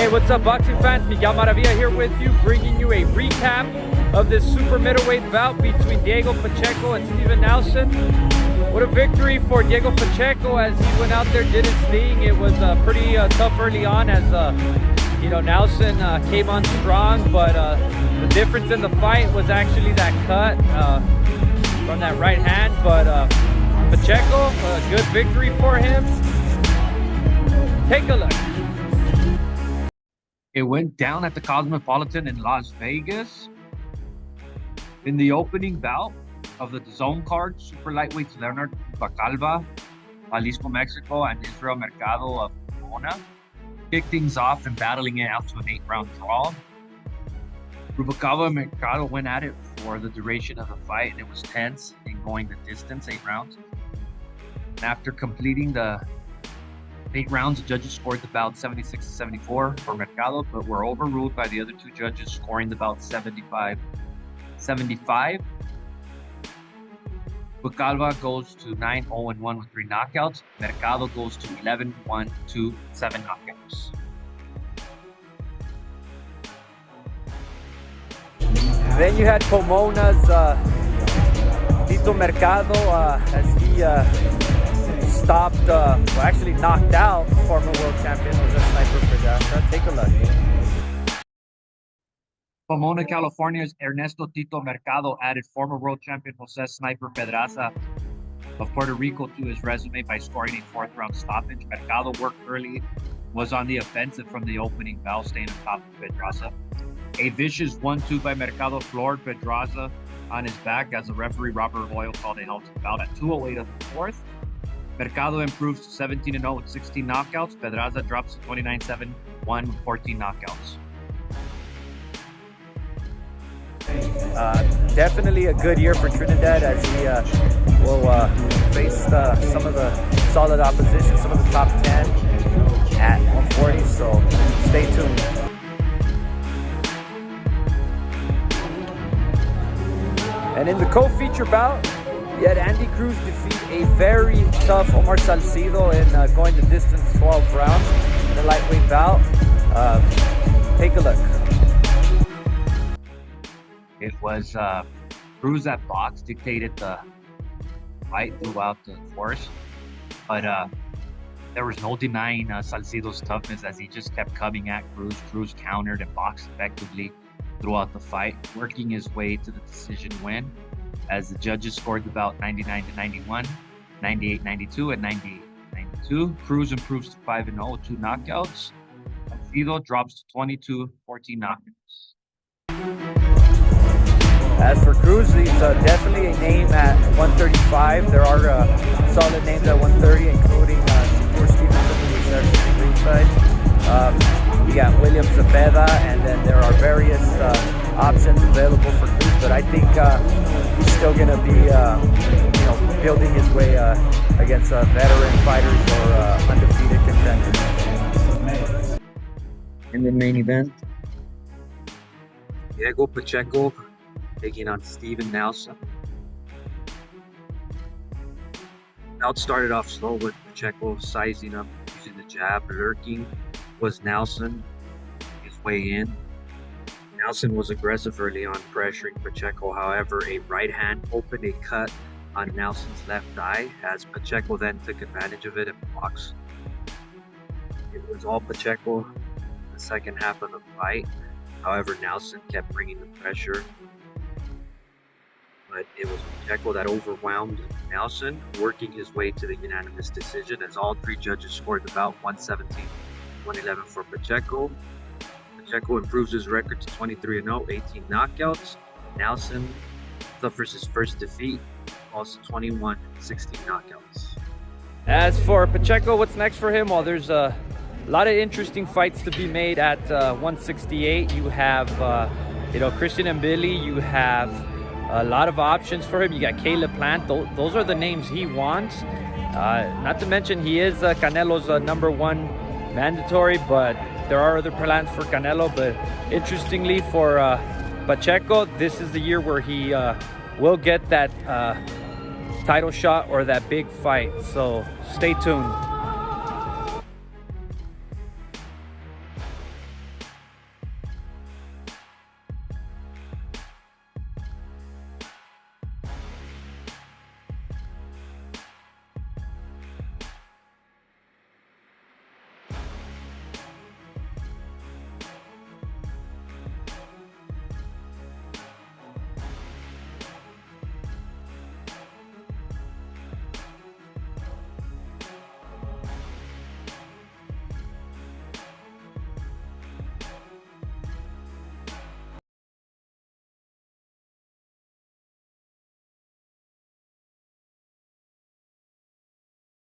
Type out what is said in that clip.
Hey, what's up, boxing fans? Miguel Maravilla here with you, bringing you a recap of this super middleweight bout between Diego Pacheco and Steven Nelson. What a victory for Diego Pacheco as he went out there, did his thing. It was pretty tough early on as Nelson came on strong, but the difference in the fight was actually that cut from that right hand. But Pacheco, a good victory for him. Take a look. It went down at the Cosmopolitan in Las Vegas. In the opening bout of the zone card, super lightweights Leonard Bacalva, Jalisco, Mexico, and Israel Mercado of Pomona kicked things off and battling it out to an 8-round draw. Rubalcaba and Mercado went at it for the duration of the fight, and it was tense and going the distance, 8 rounds. And after completing the 8 rounds, the judges scored the bout 76-74 for Mercado, but were overruled by the other 2 judges, scoring the bout 75-75. Bacalva goes to 9-0-1 with 3 knockouts. Mercado goes to 11-1 to 7 knockouts. Then you had Pomona's Tito Mercado as he stopped, actually knocked out former world champion Jose Sniper Pedraza. Take a look. Pomona, California's Ernesto Tito Mercado added former world champion Jose Sniper Pedraza of Puerto Rico to his resume by scoring a 4th round stoppage. Mercado worked early, was on the offensive from the opening bout, staying on top of Pedraza. A vicious 1-2 by Mercado floored Pedraza on his back as the referee Robert Hoyle called a halting bout at 2:08 of the 4th. Mercado improves to 17-0 with 16 knockouts. Pedraza drops to 29-7-1 with 14 knockouts. Definitely a good year for Trinidad as he will face some of the solid opposition, some of the top 10 at 140, so stay tuned. And in the co-feature bout, you had Andy Cruz defeat a very tough Omar Salcido in going the distance 12 rounds in a lightweight bout. Take a look. It was Cruz that box dictated the fight throughout the course, but there was no denying Salcido's toughness as he just kept coming at Cruz. Cruz countered and boxed effectively throughout the fight, working his way to the decision win as the judges scored the bout 99-91, 98-92, and 98-92. Cruz improves to 5-0 with 2 knockouts. Salcido drops to 22-14 knockouts. As for Cruz, he's definitely a name at 135. There are solid names at 130, including Shakur Stevenson, who's actually ringside. We got William Zepeda, and then there are various options available for Cruz. But I think he's still going to be, building his way against veteran fighters or undefeated contenders. In the main event, Diego Pacheco taking on Steven Nelson. Bout started off slow with Pacheco sizing up using the jab. Lurking was Nelson his way in. Nelson was aggressive early on, pressuring Pacheco. However, a right hand opened a cut on Nelson's left eye as Pacheco then took advantage of it and blocked. It was all Pacheco in the second half of the fight. However, Nelson kept bringing the pressure, but it was Pacheco that overwhelmed Nelson, working his way to the unanimous decision as all 3 judges scored the bout 117-111 for Pacheco. Pacheco improves his record to 23-0, 18 knockouts. Nelson suffers his first defeat, also 21-16 knockouts. As for Pacheco, what's next for him? Well, there's a lot of interesting fights to be made at 168. You have, Christian and Billy. You have a lot of options for him. You got Caleb Plant. Those are the names he wants. Not to mention he is Canelo's #1 mandatory, but there are other plans for Canelo. But interestingly for Pacheco, this is the year where he will get that title shot or that big fight. So stay tuned.